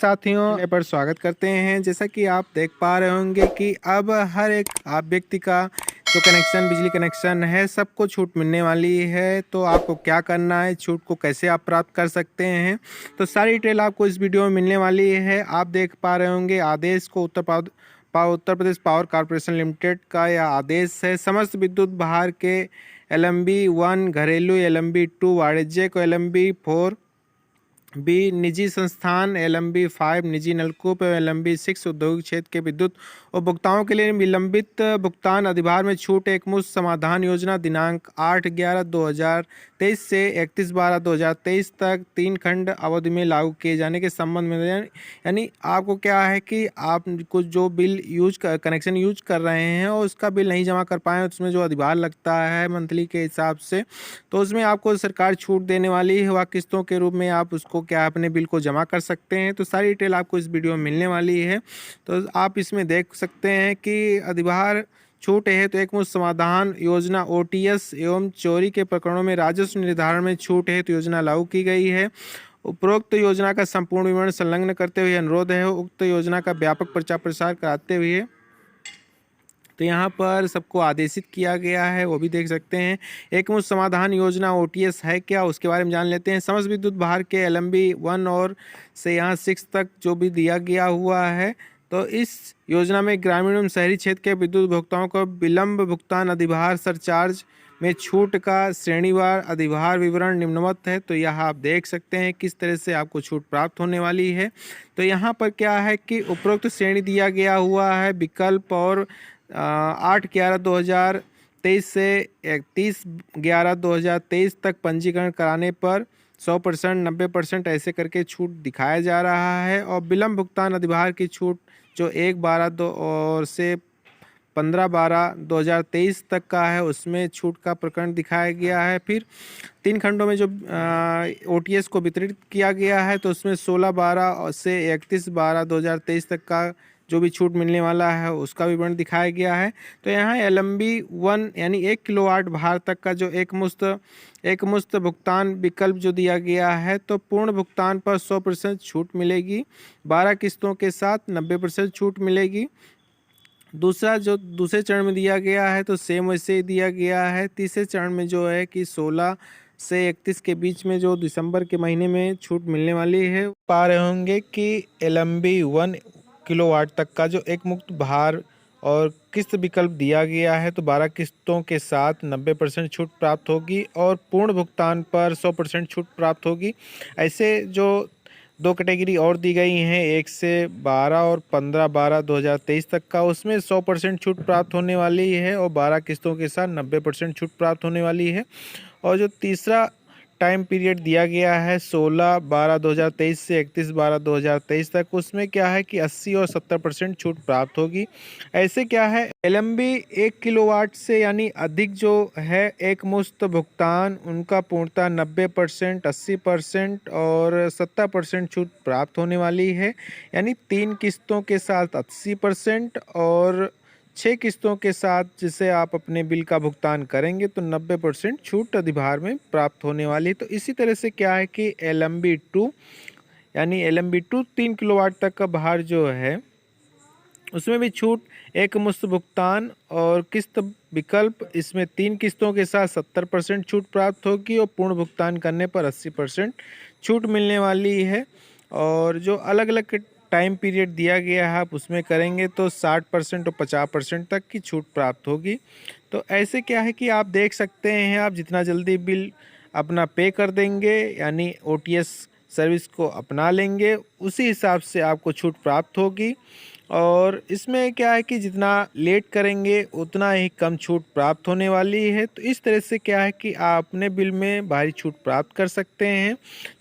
साथियों पर स्वागत करते हैं। जैसा कि आप देख पा रहे होंगे कि अब हर एक आप व्यक्ति का जो कनेक्शन बिजली कनेक्शन है सबको छूट मिलने वाली है। तो आपको क्या करना है, छूट को कैसे आप प्राप्त कर सकते हैं, तो सारी डिटेल आपको इस वीडियो में मिलने वाली है। आप देख पा रहे होंगे आदेश को Uttar Pradesh power corporation limited का यह आदेश है। समस्त विद्युत भार के LMB 1 घरेलू, LMB 2 वाणिज्य को, LMB 4 बी निजी संस्थान, LMB 5 निजी नलकूप एवं LMB 6 औद्योगिक क्षेत्र के विद्युत उपभोक्ताओं के लिए विलंबित भुगतान अधिभार में छूट एक मुश्त समाधान योजना दिनांक 8/11/2023 से 31/12/2023 तक 3 खंड अवधि में लागू किए जाने के संबंध में। यानी आपको क्या है कि आप कुछ जो बिल कनेक्शन यूज कर रहे हैं और उसका बिल नहीं जमा कर पाए, उसमें जो अधिभार लगता है मंथली के हिसाब से, तो उसमें आपको सरकार छूट देने वाली है। वह किस्तों के रूप में आप उसको क्या अपने बिल को जमा कर सकते हैं। तो सारी डिटेल आपको इस वीडियो में मिलने वाली है। तो आप इसमें देख सकते हैं कि अधिभार छूट है तो एक मुश्त समाधान योजना OTS एवं चोरी के प्रकरणों में राजस्व निर्धारण में छूट है तो योजना लागू की गई है। उपरोक्त योजना का संपूर्ण विवरण संलग्न करते हुए अनुरोध है उक्त योजना का व्यापक प्रचार प्रसार कराते हुए। तो यहाँ पर सबको आदेशित किया गया है, वो भी देख सकते हैं। एक मुश्त समाधान योजना OTS है क्या, उसके बारे में जान लेते हैं। समस्त विद्युत भार के LMB 1 और से यहाँ 6 तक जो भी दिया गया हुआ है, तो इस योजना में ग्रामीण एवं शहरी क्षेत्र के विद्युत उपभोक्ताओं को विलंब भुगतान अधिभार सरचार्ज में छूट का श्रेणीवार अधिभार विवरण निम्नवत है। तो यह आप देख सकते हैं किस तरह से आपको छूट प्राप्त होने वाली है। तो यहाँ पर क्या है कि उपरोक्त श्रेणी दिया गया हुआ है विकल्प, और 8/11/2023 से 31/11/2023 तक पंजीकरण कराने पर 100%, 90% ऐसे करके छूट दिखाया जा रहा है। और विलंब भुगतान अधिभार की छूट जो 1/12 और से 15/12/2023 तक का है, उसमें छूट का प्रकरण दिखाया गया है। फिर 3 खंडों में जो OTS को वितरित किया गया है, तो उसमें 16/12 से 31/12/2023 तक का जो भी छूट मिलने वाला है उसका विवरण दिखाया गया है। तो यहाँ LMB 1 यानी 1 किलोवाट भार तक का जो एक मुश्त भुगतान विकल्प जो दिया गया है, तो पूर्ण भुगतान पर 100% छूट मिलेगी। 12 किस्तों के साथ 90% छूट मिलेगी। दूसरा जो दूसरे चरण में दिया गया है तो सेम वैसे ही दिया गया है। तीसरे चरण में जो है कि 16 से 31 के बीच में जो दिसंबर के महीने में छूट मिलने वाली है। पा रहे होंगे कि LMB 1 किलोवाट तक का जो एक मुक्त भार और किस्त विकल्प दिया गया है, तो 12 किस्तों के साथ 90% छूट प्राप्त होगी और पूर्ण भुगतान पर 100% छूट प्राप्त होगी। ऐसे जो 2 कैटेगरी और दी गई हैं, 1 से 12 और 15/12/2023 तक का, उसमें 100% छूट प्राप्त होने वाली है और 12 किस्तों के साथ 90% छूट प्राप्त होने वाली है। और जो तीसरा टाइम पीरियड दिया गया है 16/12/2023 से 31/12/2023 तक, उसमें क्या है कि 80 और 70% छूट प्राप्त होगी। ऐसे क्या है LMB 1 किलोवाट से यानी अधिक जो है एक मुश्त भुगतान, उनका पूर्णतः 90%, 80% और 70% छूट प्राप्त होने वाली है। यानी 3 किस्तों के साथ 80% और 6 किस्तों के साथ जिसे आप अपने बिल का भुगतान करेंगे तो 90% छूट अधिभार में प्राप्त होने वाली है। तो इसी तरह से क्या है कि LMB 2 यानी LMB 2 3 किलोवाट तक का भार जो है, उसमें भी छूट एक मुश्त भुगतान और किस्त विकल्प, इसमें 3 किस्तों के साथ 70% छूट प्राप्त होगी और पूर्ण भुगतान करने पर 80% छूट मिलने वाली है। और जो अलग अलग टाइम पीरियड दिया गया है आप उसमें करेंगे तो 60% और 50% तक की छूट प्राप्त होगी। तो ऐसे क्या है कि आप देख सकते हैं, आप जितना जल्दी बिल अपना पे कर देंगे यानी OTS सर्विस को अपना लेंगे, उसी हिसाब से आपको छूट प्राप्त होगी। और इसमें क्या है कि जितना लेट करेंगे उतना ही कम छूट प्राप्त होने वाली है। तो इस तरह से क्या है कि आप अपने बिल में भारी छूट प्राप्त कर सकते हैं।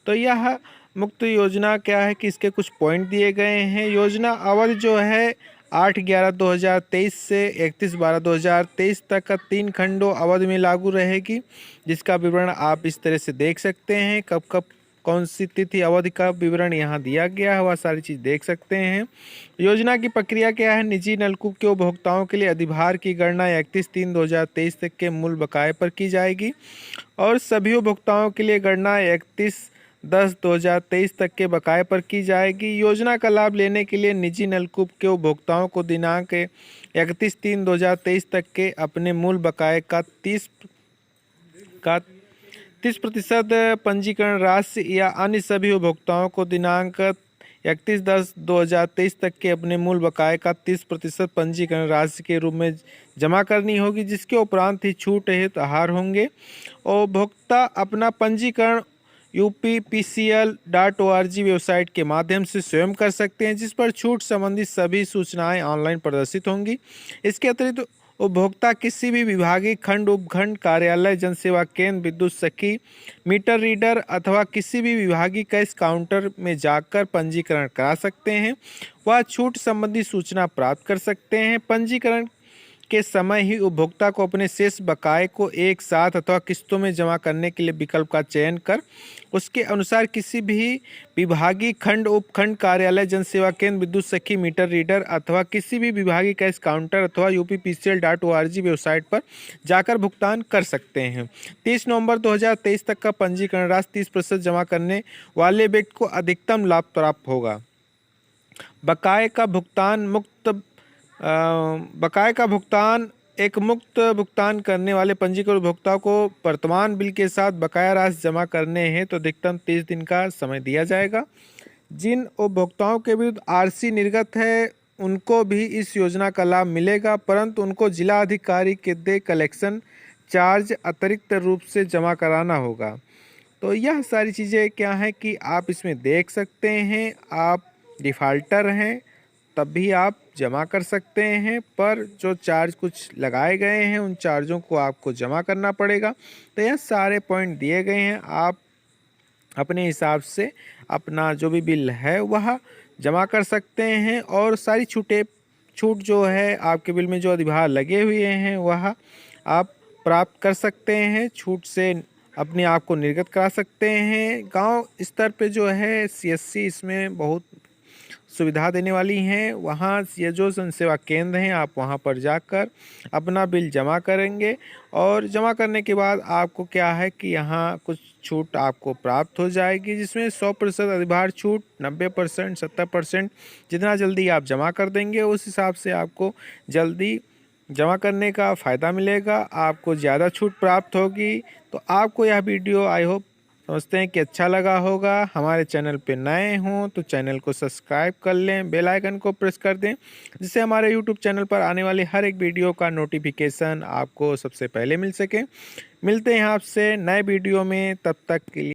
तो यह मुक्त योजना क्या है कि इसके कुछ पॉइंट दिए गए हैं। योजना अवधि जो है 8/11/2023 से 31/12/2023 तक का 3 खंडों अवधि में लागू रहेगी, जिसका विवरण आप इस तरह से देख सकते हैं। कब कब कौन सी तिथि अवधि का विवरण यहाँ दिया गया है, वह सारी चीज़ देख सकते हैं। योजना की प्रक्रिया क्या है, निजी नलकूप के उपभोक्ताओं के लिए अधिभार की गणना 31/3/2023 तक के मूल बकाये पर की जाएगी और सभी उपभोक्ताओं के लिए गणना 31/10/2023 तक के बकाये पर की जाएगी। योजना का लाभ लेने के लिए निजी नलकूप के उपभोक्ताओं को दिनांक 31/3/2023 तक के अपने मूल बकाये का 30% पंजीकरण राशि या अन्य सभी उपभोक्ताओं को दिनांक 31/10/2023 तक के अपने मूल बकाये का 30% पंजीकरण राशि के रूप में जमा करनी होगी, जिसके उपरांत ही छूट हेतु आहार होंगे। उपभोक्ता अपना पंजीकरण UPPCL.org वेबसाइट के माध्यम से स्वयं कर सकते हैं, जिस पर छूट संबंधी सभी सूचनाएं ऑनलाइन प्रदर्शित होंगी। इसके अतिरिक्त उपभोक्ता किसी भी विभागीय खंड, उपखंड कार्यालय, जनसेवा केंद्र, विद्युत सखी, मीटर रीडर अथवा किसी भी विभागीय कैश काउंटर में जाकर पंजीकरण करा सकते हैं। वह छूट संबंधी सूचना प्राप्त कर सकते हैं। पंजीकरण के समय ही उपभोक्ता को अपने शेष बकाये को एक साथ अथवा किस्तों में जमा करने के लिए विकल्प का चयन कर उसके अनुसार किसी भी विभागीय खंड, उपखंड कार्यालय, जनसेवा केंद्र, विद्युत सखी, मीटर रीडर अथवा किसी भी विभागीय कैश काउंटर अथवा UPPCL.org वेबसाइट पर जाकर भुगतान कर सकते हैं। 30 नवंबर 2023 तक का पंजीकरण राशि 30% जमा करने वाले व्यक्ति को अधिकतम लाभ प्राप्त होगा। बकाये का भुगतान एक मुक्त भुगतान करने वाले पंजीकृत उपभोक्ताओं को वर्तमान बिल के साथ बकाया राशि जमा करने हैं तो अधिकतम 30 दिन का समय दिया जाएगा। जिन उपभोक्ताओं के विरुद्ध RC निर्गत है उनको भी इस योजना का लाभ मिलेगा, परंतु उनको जिला अधिकारी के दे कलेक्शन चार्ज अतिरिक्त रूप से जमा कराना होगा। तो यह सारी चीज़ें क्या हैं कि आप इसमें देख सकते हैं। आप डिफ़ाल्टर हैं तब भी आप जमा कर सकते हैं, पर जो चार्ज कुछ लगाए गए हैं उन चार्जों को आपको जमा करना पड़ेगा। तो यह सारे पॉइंट दिए गए हैं, आप अपने हिसाब से अपना जो भी बिल है वह जमा कर सकते हैं और सारी छूट जो है आपके बिल में जो अधिभार लगे हुए हैं वह आप प्राप्त कर सकते हैं। छूट से अपने आप को निर्गत करा सकते हैं। गांव स्तर पे जो है CSC इसमें बहुत सुविधा देने वाली हैं। वहाँ ये जो जनसेवा केंद्र हैं आप वहाँ पर जाकर अपना बिल जमा करेंगे और जमा करने के बाद आपको क्या है कि यहाँ कुछ छूट आपको प्राप्त हो जाएगी, जिसमें 100% अधिभार छूट, 90%, 70%। जितना जल्दी आप जमा कर देंगे उस हिसाब से आपको जल्दी जमा करने का फ़ायदा मिलेगा, आपको ज़्यादा छूट प्राप्त होगी। तो आपको यह वीडियो आई होप समझते हैं कि अच्छा लगा होगा। हमारे चैनल पे नए हों तो चैनल को सब्सक्राइब कर लें, बेल आइकन को प्रेस कर दें, जिससे हमारे यूट्यूब चैनल पर आने वाली हर एक वीडियो का नोटिफिकेशन आपको सबसे पहले मिल सके। मिलते हैं आपसे नए वीडियो में, तब तक के लिए।